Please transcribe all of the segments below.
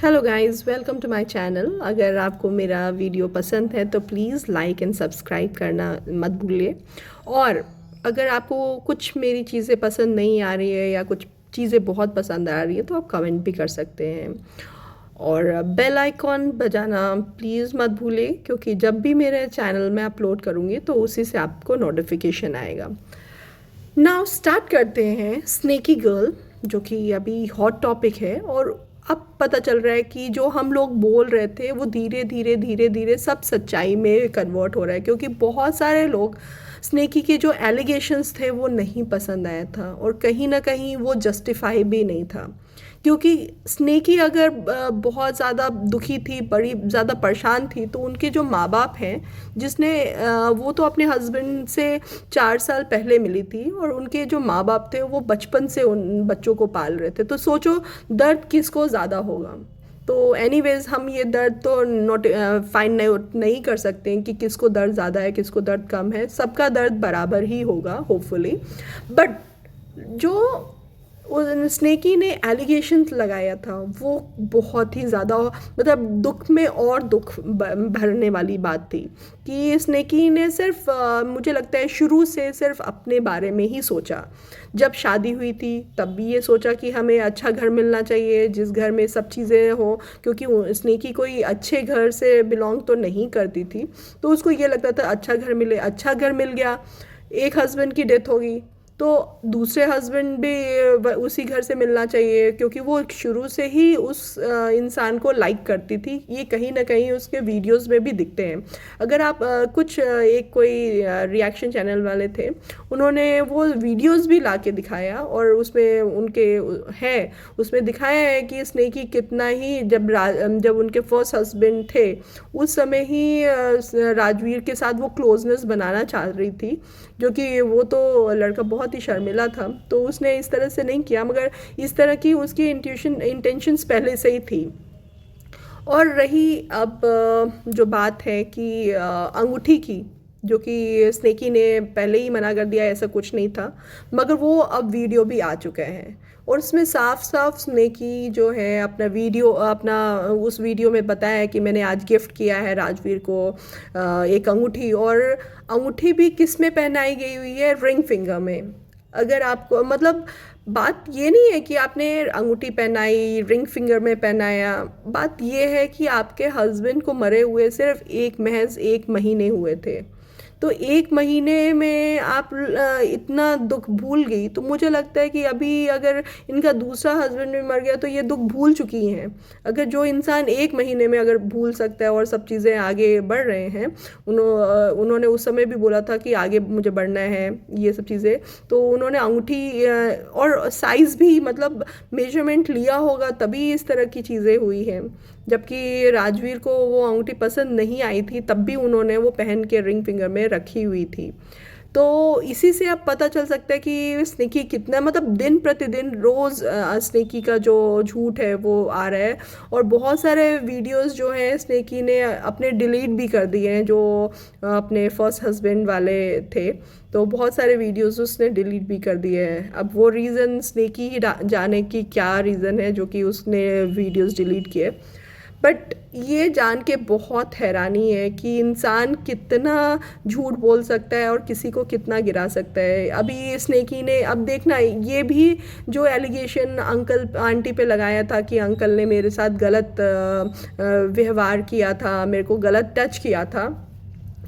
Hello guys, welcome to my channel. अगर आपको मेरा वीडियो पसंद है तो प्लीज़ लाइक एंड सब्सक्राइब करना मत भूलिए। और अगर आपको कुछ मेरी चीज़ें पसंद नहीं आ रही है या कुछ चीज़ें बहुत पसंद आ रही है तो आप कमेंट भी कर सकते हैं। और बेल आइकॉन बजाना प्लीज़ मत भूलिए, क्योंकि जब भी मेरे चैनल में अपलोड करूँगी तो उसी से आपको नोटिफिकेशन आएगा। नाउ स्टार्ट करते हैं स्नेकी गर्ल, जो कि अभी हॉट टॉपिक है। और अब पता चल रहा है कि जो हम लोग बोल रहे थे वो धीरे धीरे धीरे धीरे सब सच्चाई में कन्वर्ट हो रहा है, क्योंकि बहुत सारे लोग स्नेकी के जो एलिगेशंस थे वो नहीं पसंद आया था और कहीं ना कहीं वो जस्टिफाई भी नहीं था। क्योंकि स्नेकी अगर बहुत ज़्यादा दुखी थी, बड़ी ज़्यादा परेशान थी, तो उनके जो माँ बाप हैं, जिसने वो तो अपने हस्बैंड से 4 साल पहले मिली थी और उनके जो माँ बाप थे वो बचपन से उन बच्चों को पाल रहे थे। तो सोचो दर्द किसको ज़्यादा होगा। तो एनीवेज हम ये दर्द तो नोट फाइंड नहीं कर सकते हैं कि किसको दर्द ज़्यादा है किसको दर्द कम है। सबका दर्द बराबर ही होगा होपफुली। बट जो स्नेकी ने एलिगेशंस लगाया था वो बहुत ही ज़्यादा, मतलब दुख में और दुख भरने वाली बात थी कि स्नेकी ने सिर्फ मुझे लगता है शुरू से सिर्फ अपने बारे में ही सोचा। जब शादी हुई थी तब भी ये सोचा कि हमें अच्छा घर मिलना चाहिए जिस घर में सब चीज़ें हो, क्योंकि स्नेकी कोई अच्छे घर से बिलोंग तो नहीं करती थी। तो उसको ये लगता था अच्छा घर मिले, अच्छा घर मिल गया। एक हस्बैंड की डेथ होगी तो दूसरे हस्बैंड भी उसी घर से मिलना चाहिए, क्योंकि वो शुरू से ही उस इंसान को लाइक करती थी। ये कहीं ना कहीं उसके वीडियोस में भी दिखते हैं। अगर आप एक कोई रिएक्शन चैनल वाले थे, उन्होंने वो वीडियोस भी ला के दिखाया और उसमें उसमें दिखाया है कि स्नेकी कितना ही जब उनके फर्स्ट हस्बैंड थे उस समय ही राजवीर के साथ वो क्लोजनेस बनाना चाह रही थी, जो कि वो तो लड़का बहुत ही शर्मिला था तो उसने इस तरह से नहीं किया, मगर इस तरह की उसकी इंटेंशंस पहले से ही थी। और रही अब जो बात है कि अंगूठी की, जो कि स्नेकी ने पहले ही मना कर दिया, ऐसा कुछ नहीं था, मगर वो अब वीडियो भी आ चुका है और उसमें साफ साफ स्नेकी जो है अपना उस वीडियो में बताया है कि मैंने आज गिफ्ट किया है राजवीर को एक अंगूठी। और अंगूठी भी किस में पहनाई गई हुई है? रिंग फिंगर में। अगर आपको मतलब बात ये नहीं है कि आपने अंगूठी पहनाई, रिंग फिंगर में पहनाया। बात ये है कि आपके हस्बैंड को मरे हुए सिर्फ महज 1 महीने हुए थे। तो 1 महीने में आप इतना दुख भूल गई, तो मुझे लगता है कि अभी अगर इनका दूसरा हस्बैंड भी मर गया तो ये दुख भूल चुकी हैं। अगर जो इंसान 1 महीने में अगर भूल सकता है और सब चीज़ें आगे बढ़ रहे हैं, उन्होंने उस समय भी बोला था कि आगे मुझे बढ़ना है ये सब चीज़ें, तो उन्होंने अंगूठी और साइज़ भी मतलब मेजरमेंट लिया होगा तभी इस तरह की चीज़ें हुई हैं। जबकि राजवीर को वो अंगूठी पसंद नहीं आई थी तब भी उन्होंने वो पहन के रिंग फिंगर में रखी हुई थी। तो इसी से अब पता चल सकता है कि स्नेकी कितना, मतलब दिन प्रतिदिन रोज़ स्नेकी का जो झूठ है वो आ रहा है। और बहुत सारे वीडियोस जो हैं स्नेकी ने अपने डिलीट भी कर दिए हैं, जो अपने फर्स्ट हस्बैंड वाले थे, तो बहुत सारे वीडियोस उसने डिलीट भी कर दिए हैं। अब वो रीज़न स्नेकी ही जाने की क्या रीज़न है जो कि उसने वीडियोस डिलीट किए। बट ये जान के बहुत हैरानी है कि इंसान कितना झूठ बोल सकता है और किसी को कितना गिरा सकता है। अभी स्नेकी ने, अब देखना, ये भी जो एलिगेशन अंकल आंटी पे लगाया था कि अंकल ने मेरे साथ गलत व्यवहार किया था, मेरे को गलत टच किया था।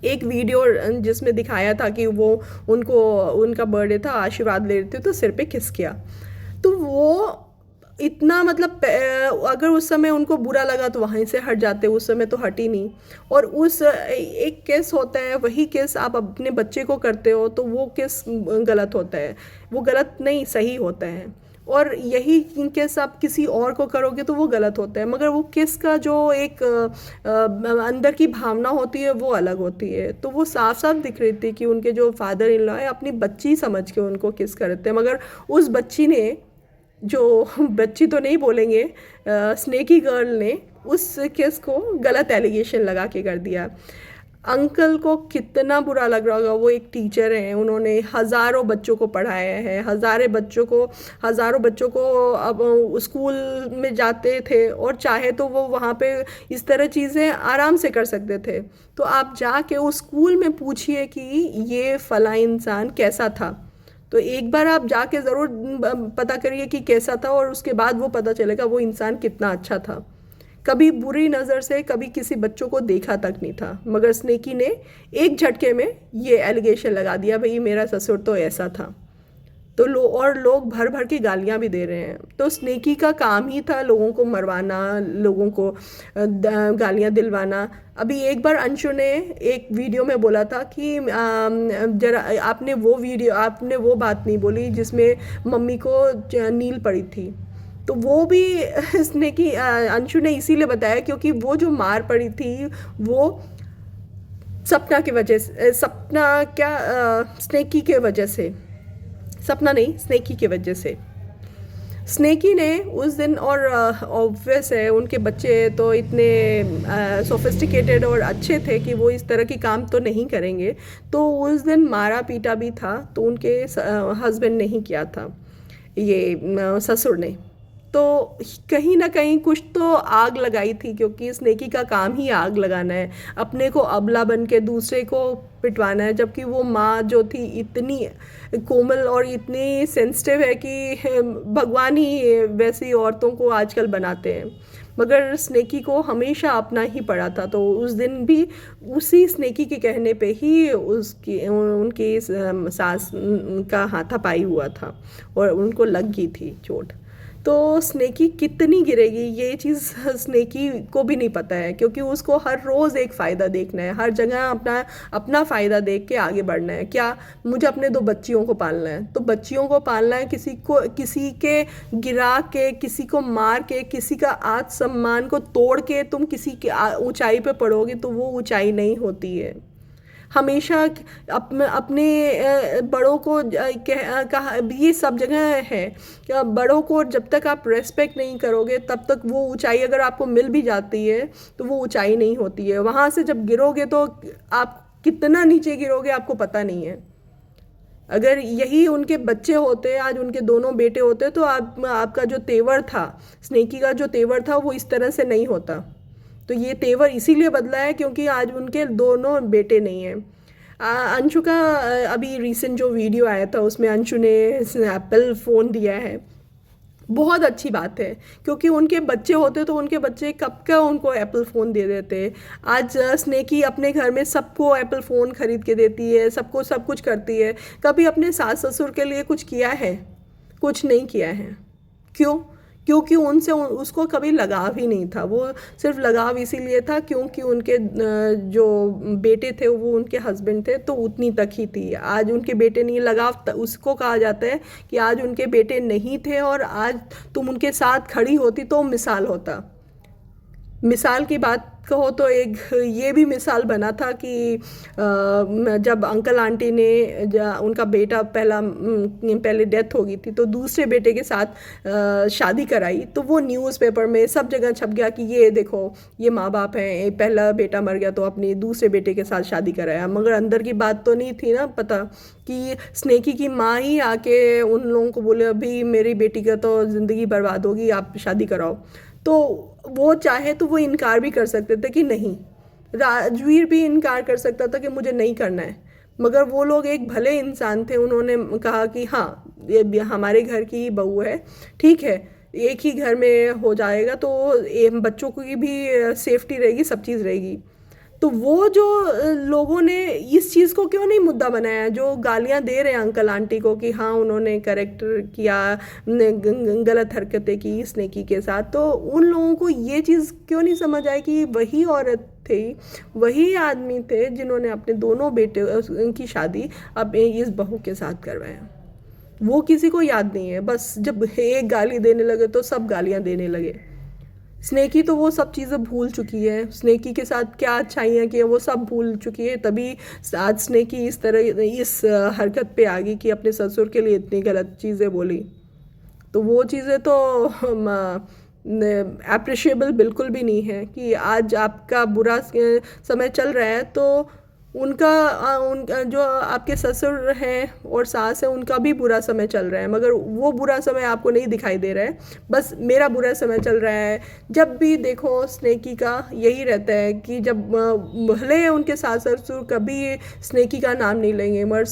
एक वीडियो जिसमें दिखाया था कि वो उनका बर्थडे था, आशीर्वाद ले रहे थे तो सिर पे किस किया। तो वो इतना मतलब अगर उस समय उनको बुरा लगा तो वहीं से हट जाते, उस समय तो हट ही नहीं। और उस एक केस होता है, वही केस आप अपने बच्चे को करते हो तो वो केस गलत होता है, वो गलत नहीं सही होता है। और यही केस आप किसी और को करोगे तो वो गलत होता है, मगर वो केस का जो एक अंदर की भावना होती है वो अलग होती है। तो वो साफ साफ दिख रही थी कि उनके जो फादर इन लॉ है अपनी बच्ची समझ के उनको किस करते हैं, मगर उस बच्ची ने, जो बच्ची तो नहीं बोलेंगे, स्नेकी गर्ल ने उस केस को गलत एलिगेशन लगा के कर दिया। अंकल को कितना बुरा लग रहा होगा। वो एक टीचर हैं, उन्होंने हज़ारों बच्चों को पढ़ाया है, हज़ारों बच्चों को अब स्कूल में जाते थे और चाहे तो वो वहाँ पे इस तरह चीज़ें आराम से कर सकते थे। तो आप जाके उस स्कूल में पूछिए कि ये फ़लाँ इंसान कैसा था। तो एक बार आप जाके ज़रूर पता करिए कि कैसा था, और उसके बाद वो पता चलेगा वो इंसान कितना अच्छा था। कभी बुरी नज़र से कभी किसी बच्चों को देखा तक नहीं था, मगर स्नेकी ने एक झटके में ये एलिगेशन लगा दिया, भाई मेरा ससुर तो ऐसा था। तो लोग भर भर के गालियां भी दे रहे हैं। तो स्नेकी का काम ही था लोगों को मरवाना, लोगों को गालियां दिलवाना। अभी एक बार अंशु ने एक वीडियो में बोला था कि जरा आपने वो बात नहीं बोली जिसमें मम्मी को नील पड़ी थी। तो वो भी स्नेकी अंशु ने इसीलिए बताया क्योंकि वो जो मार पड़ी थी वो सपना की वजह से, सपना क्या, स्नेकी के वजह से, सपना नहीं स्नेकी की वजह से। स्नेकी ने उस दिन, और ऑब्वियस है उनके बच्चे तो इतने सोफिस्टिकेटेड और अच्छे थे कि वो इस तरह की काम तो नहीं करेंगे। तो उस दिन मारा पीटा भी था तो उनके हस्बैंड ने ही किया था, ये ससुर ने। तो कहीं ना कहीं कुछ तो आग लगाई थी, क्योंकि स्नेकी का काम ही आग लगाना है, अपने को अबला बन के दूसरे को पिटवाना है। जबकि वो माँ जो थी इतनी कोमल और इतनी सेंसिटिव है कि भगवान ही वैसी औरतों को आजकल बनाते हैं। मगर स्नेकी को हमेशा अपना ही पड़ा था। तो उस दिन भी उसी स्नेकी के कहने पे ही उनकी सास का हाथापाई हुआ था और उनको लग गई थी चोट। तो स्नेकी कितनी गिरेगी ये चीज़ स्नेकी को भी नहीं पता है, क्योंकि उसको हर रोज़ एक फ़ायदा देखना है, हर जगह अपना अपना फ़ायदा देख के आगे बढ़ना है। क्या मुझे अपने 2 बच्चियों को पालना है, तो बच्चियों को पालना है, किसी के गिरा के, किसी को मार के, किसी का आत्मसम्मान को तोड़ के तुम किसी की ऊंचाई पे पड़ोगे तो वो ऊंचाई नहीं होती है। हमेशा अपने बड़ों को कहा, ये सब जगह है, बड़ों को जब तक आप रेस्पेक्ट नहीं करोगे तब तक वो ऊंचाई अगर आपको मिल भी जाती है तो वो ऊंचाई नहीं होती है। वहाँ से जब गिरोगे तो आप कितना नीचे गिरोगे आपको पता नहीं है। अगर यही उनके बच्चे होते, आज उनके दोनों बेटे होते, तो आपका जो तेवर था, स्नेकी का जो तेवर था वो इस तरह से नहीं होता। तो ये तेवर इसीलिए बदला है क्योंकि आज उनके दोनों बेटे नहीं हैं। अंशु का अभी रिसेंट जो वीडियो आया था उसमें अंशु ने एप्पल फ़ोन दिया है, बहुत अच्छी बात है, क्योंकि उनके बच्चे होते तो उनके बच्चे कब का उनको एप्पल फ़ोन दे देते। आज स्नेकी अपने घर में सबको एप्पल फ़ोन ख़रीद के देती है, सबको सब कुछ करती है। कभी अपने सास ससुर के लिए कुछ किया है? कुछ नहीं किया है। क्यों? क्योंकि उनसे उसको कभी लगाव ही नहीं था। वो सिर्फ लगाव इसीलिए था क्योंकि उनके जो बेटे थे वो उनके हस्बैंड थे, तो उतनी तक ही थी। आज उनके बेटे नहीं, लगाव उसको कहा जाता है कि आज उनके बेटे नहीं थे और आज तुम उनके साथ खड़ी होती तो मिसाल होता। मिसाल की बात कहो तो एक ये भी मिसाल बना था कि जब अंकल आंटी ने उनका बेटा पहले डेथ हो गई थी तो दूसरे बेटे के साथ शादी कराई, तो वो न्यूज़पेपर में सब जगह छप गया कि ये देखो ये माँ बाप हैं, पहला बेटा मर गया तो अपने दूसरे बेटे के साथ शादी कराया। मगर अंदर की बात तो नहीं थी ना पता कि स्नेकी की माँ ही आके उन लोगों को बोले अभी मेरी बेटी का तो ज़िंदगी बर्बाद होगी, आप शादी कराओ। तो वो चाहे तो वो इनकार भी कर सकते थे कि नहीं, राजवीर भी इनकार कर सकता था कि मुझे नहीं करना है। मगर वो लोग एक भले इंसान थे, उन्होंने कहा कि हाँ ये हमारे घर की बहू है, ठीक है, एक ही घर में हो जाएगा तो बच्चों की भी सेफ्टी रहेगी, सब चीज़ रहेगी। तो वो जो लोगों ने इस चीज़ को क्यों नहीं मुद्दा बनाया, जो गालियां दे रहे हैं अंकल आंटी को कि हाँ उन्होंने करेक्टर किया, गलत हरकतें की स्नेकी के साथ, तो उन लोगों को ये चीज़ क्यों नहीं समझ आई कि वही औरत थी, वही आदमी थे जिन्होंने अपने दोनों बेटे की शादी अब इस बहू के साथ करवाया। वो किसी को याद नहीं है, बस जब एक गाली देने लगे तो सब गालियाँ देने लगे। स्नेकी तो वो सब चीज़ें भूल चुकी है, स्नेकी के साथ क्या अच्छाइयाँ की है वो सब भूल चुकी है, तभी आज स्नेकी इस तरह इस हरकत पे आ गई कि अपने ससुर के लिए इतनी गलत चीज़ें बोली। तो वो चीज़ें तो अप्रिशिएबल बिल्कुल भी नहीं है कि आज आपका बुरा समय चल रहा है तो उनका जो आपके ससुर हैं और सास है, उनका भी बुरा समय चल रहा है, मगर वो बुरा समय आपको नहीं दिखाई दे रहा है, बस मेरा बुरा समय चल रहा है। जब भी देखो स्नेकी का यही रहता है कि जब भले उनके सास ससुर कभी स्नेकी का नाम नहीं लेंगे, मगर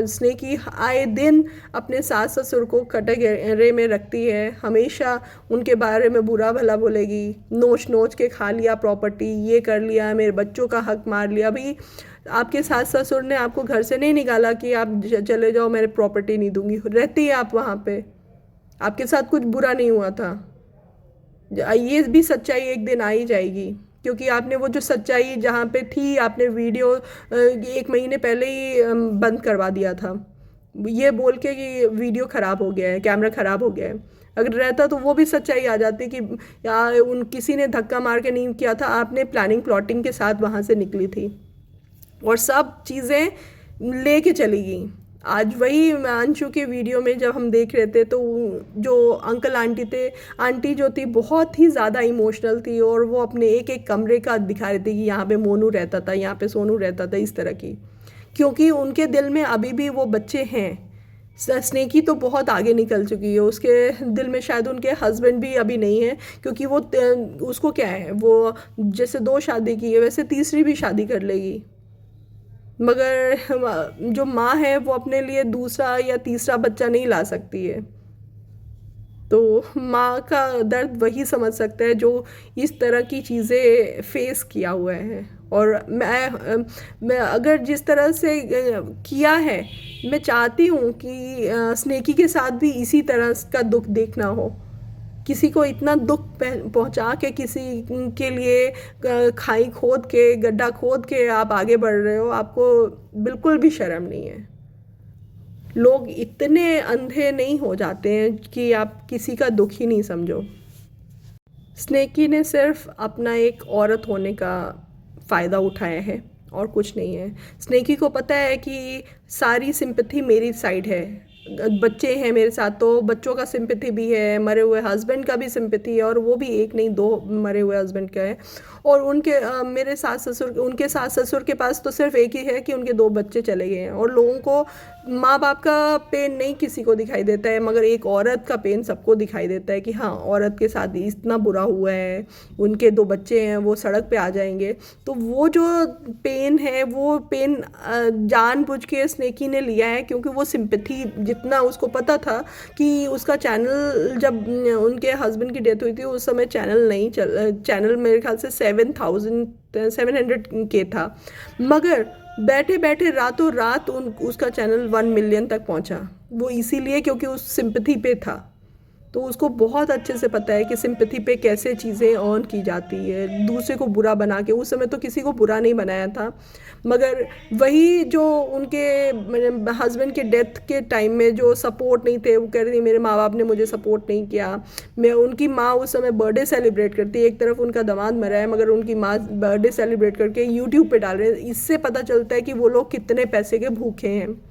स्नेकी आए दिन अपने सास ससुर को कटघरे में रखती है, हमेशा उनके बारे में बुरा भला बोलेगी, नोच नोच के खा लिया प्रॉपर्टी, ये कर लिया, मेरे बच्चों का हक मार लिया। अभी आपके सास ससुर ने आपको घर से नहीं निकाला कि आप चले जाओ, मेरे प्रॉपर्टी नहीं दूंगी, रहती है आप वहाँ पे, आपके साथ कुछ बुरा नहीं हुआ था। ये भी सच्चाई एक दिन आ ही जाएगी, क्योंकि आपने वो जो सच्चाई जहाँ पे थी, आपने वीडियो 1 महीने पहले ही बंद करवा दिया था, ये बोल के कि वीडियो ख़राब हो गया है, कैमरा ख़राब हो गया है। अगर रहता तो वो भी सच्चाई आ जाती कि यार किसी ने धक्का मार के नहीं किया था, आपने प्लानिंग प्लॉटिंग के साथ वहाँ से निकली थी और सब चीज़ें लेके चली गई। आज वही अंशु के वीडियो में जब हम देख रहे थे, तो जो अंकल आंटी थे, आंटी जो थी बहुत ही ज़्यादा इमोशनल थी, और वो अपने एक एक कमरे का दिखा रही थी कि यहाँ पे मोनू रहता था, यहाँ पे सोनू रहता था, इस तरह की, क्योंकि उनके दिल में अभी भी वो बच्चे हैं। स्नेकी तो बहुत आगे निकल चुकी है, उसके दिल में शायद उनके हस्बैंड भी अभी नहीं है, क्योंकि वो उसको क्या है, वो जैसे 2 शादी की है वैसे तीसरी भी शादी कर लेगी, मगर जो माँ है वो अपने लिए दूसरा या तीसरा बच्चा नहीं ला सकती है। तो माँ का दर्द वही समझ सकता है जो इस तरह की चीज़ें फेस किया हुआ है। और मैं अगर जिस तरह से किया है, मैं चाहती हूँ कि स्नेकी के साथ भी इसी तरह का दुख देखना हो। किसी को इतना दुख पहुंचा के किसी के लिए खाई खोद के, गड्ढा खोद के आप आगे बढ़ रहे हो, आपको बिल्कुल भी शर्म नहीं है। लोग इतने अंधे नहीं हो जाते हैं कि आप किसी का दुख ही नहीं समझो। स्नेकी ने सिर्फ अपना एक औरत होने का फ़ायदा उठाया है और कुछ नहीं है। स्नेकी को पता है कि सारी सिंपैथी मेरी साइड है, बच्चे हैं मेरे साथ तो बच्चों का सिंपैथी भी है, मरे हुए हस्बैंड का भी सिंपैथी है, और वो भी एक नहीं 2 मरे हुए हस्बैंड का है। और मेरे सास ससुर, उनके सास ससुर के पास तो सिर्फ एक ही है कि उनके 2 बच्चे चले गए हैं। और लोगों को माँ बाप का पेन नहीं किसी को दिखाई देता है, मगर एक औरत का पेन सबको दिखाई देता है कि हाँ, औरत के साथ इतना बुरा हुआ है, उनके 2 बच्चे हैं, वो सड़क पे आ जाएंगे। तो वो जो पेन है, वो पेन जानबूझ के स्नेकी ने लिया है, क्योंकि वो सिंपैथी, जितना उसको पता था कि उसका चैनल, जब उनके हस्बैंड की डेथ हुई थी उस समय चैनल मेरे ख्याल से 700 के था, मगर बैठे बैठे रातों रात उसका चैनल 1 मिलियन तक पहुंचा। वो इसीलिए क्योंकि उस सिंपैथी पे था। तो उसको बहुत अच्छे से पता है कि सिंपैथी पे कैसे चीज़ें ऑन की जाती है, दूसरे को बुरा बना के। उस समय तो किसी को बुरा नहीं बनाया था, मगर वही जो उनके हस्बैंड के डेथ के टाइम में जो सपोर्ट नहीं थे, वो कह रही थी मेरे माँ बाप ने मुझे सपोर्ट नहीं किया। उनकी माँ उस समय बर्थडे सेलिब्रेट करती है, एक तरफ उनका दामाद मरा है, मगर उनकी माँ बर्थडे सेलिब्रेट करके यूट्यूब पे डाल रहे हैं। इससे पता चलता है कि वो लोग कितने पैसे के भूखे हैं।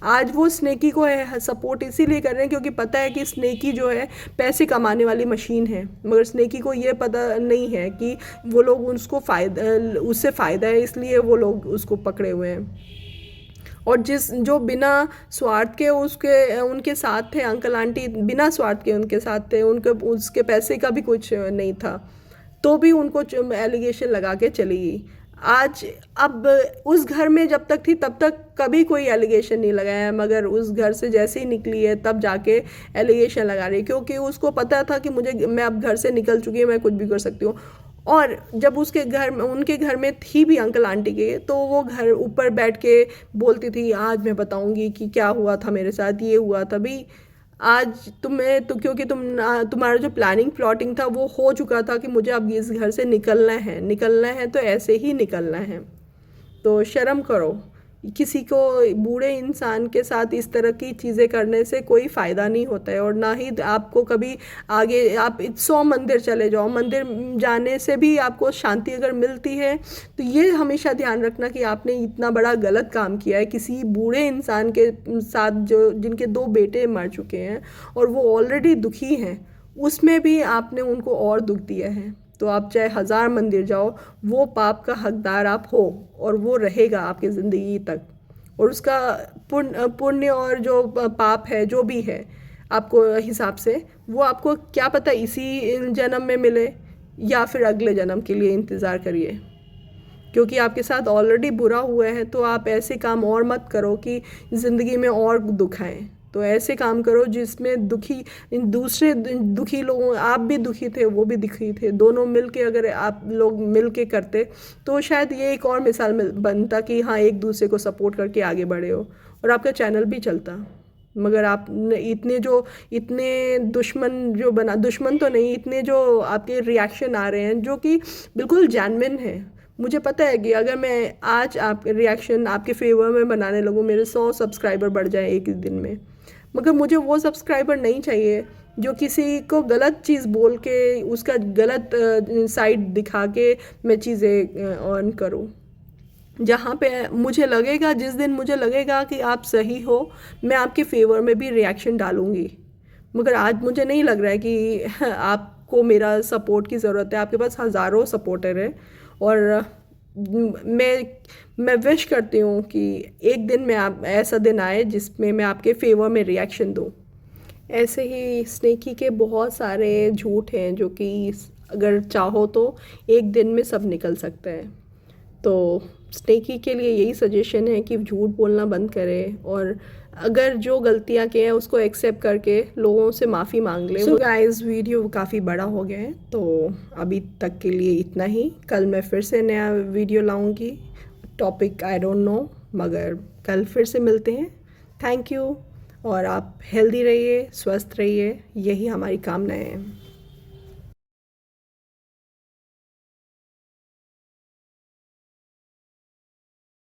आज वो स्नेकी को सपोर्ट इसीलिए कर रहे हैं क्योंकि पता है कि स्नेकी जो है पैसे कमाने वाली मशीन है, मगर स्नेकी को ये पता नहीं है कि वो लोग उसको उससे फ़ायदा है, इसलिए वो लोग उसको पकड़े हुए हैं। और जो बिना स्वार्थ के उनके साथ थे, अंकल आंटी बिना स्वार्थ के उनके साथ थे, उसके पैसे का भी कुछ नहीं था, तो भी उनको एलिगेशन लगा के चली गई। आज अब उस घर में जब तक थी तब तक कभी कोई एलिगेशन नहीं लगाया, मगर उस घर से जैसे ही निकली है तब जाके एलिगेशन लगा रही है, क्योंकि उसको पता था कि मैं अब घर से निकल चुकी हूँ, मैं कुछ भी कर सकती हूँ। और जब उनके घर में थी भी अंकल आंटी के, तो वो घर ऊपर बैठ के बोलती थी आज मैं बताऊंगी कि क्या हुआ था मेरे साथ, ये हुआ था भी। आज क्योंकि तुम्हारा जो प्लानिंग प्लॉटिंग था वो हो चुका था कि मुझे अब इस घर से निकलना है तो ऐसे ही निकलना है। तो शर्म करो। किसी को, बूढ़े इंसान के साथ इस तरह की चीज़ें करने से कोई फ़ायदा नहीं होता है, और ना ही आपको कभी आगे, आप 100 मंदिर चले जाओ, मंदिर जाने से भी आपको शांति अगर मिलती है तो ये हमेशा ध्यान रखना कि आपने इतना बड़ा गलत काम किया है किसी बूढ़े इंसान के साथ जिनके 2 बेटे मर चुके हैं और वो ऑलरेडी दुखी हैं, उसमें भी आपने उनको और दुख दिया है। तो आप चाहे 1000 मंदिर जाओ, वो पाप का हकदार आप हो और वो रहेगा आपकी ज़िंदगी तक। और उसका पुण्य और जो पाप है जो भी है आपको हिसाब से, वो आपको क्या पता इसी जन्म में मिले या फिर अगले जन्म के लिए इंतज़ार करिए। क्योंकि आपके साथ ऑलरेडी बुरा हुआ है तो आप ऐसे काम और मत करो कि ज़िंदगी में और दुख आए। तो ऐसे काम करो जिसमें दूसरे दुखी लोगों, आप भी दुखी थे वो भी दुखी थे, दोनों मिल के अगर आप लोग मिल के करते तो शायद ये एक और मिसाल बनता कि हाँ एक दूसरे को सपोर्ट करके आगे बढ़े हो और आपका चैनल भी चलता। मगर आप इतने दुश्मन तो नहीं, इतने जो आपके रिएक्शन आ रहे हैं जो कि बिल्कुल जेन्युइन है। मुझे पता है कि अगर मैं आज आप रिएक्शन आपके फेवर में बनाने लगूँ, मेरे 100 सब्सक्राइबर बढ़ जाए एक ही दिन में, मगर मुझे वो सब्सक्राइबर नहीं चाहिए जो किसी को गलत चीज़ बोल के उसका गलत साइड दिखा के मैं चीज़ें अर्न करूँ। जहाँ पे मुझे लगेगा, जिस दिन मुझे लगेगा कि आप सही हो, मैं आपके फेवर में भी रिएक्शन डालूँगी। मगर आज मुझे नहीं लग रहा है कि आपको मेरा सपोर्ट की ज़रूरत है। आपके पास हज़ारों सपोर्टर हैं और मैं विश करती हूँ कि एक दिन में आप ऐसा दिन आए जिसमें मैं आपके फेवर में रिएक्शन दूँ। ऐसे ही स्नेकी के बहुत सारे झूठ हैं जो कि अगर चाहो तो एक दिन में सब निकल सकता है। तो स्नेकी के लिए यही सजेशन है कि झूठ बोलना बंद करें और अगर जो गलतियाँ किए हैं उसको एक्सेप्ट करके लोगों से माफ़ी मांग ले। सो गाइस, वीडियो काफ़ी बड़ा हो गया है तो अभी तक के लिए इतना ही। कल मैं फिर से नया वीडियो लाऊंगी, टॉपिक आई डोंट नो, मगर कल फिर से मिलते हैं। थैंक यू और आप हेल्दी रहिए, स्वस्थ रहिए, यही हमारी कामनाएं हैं।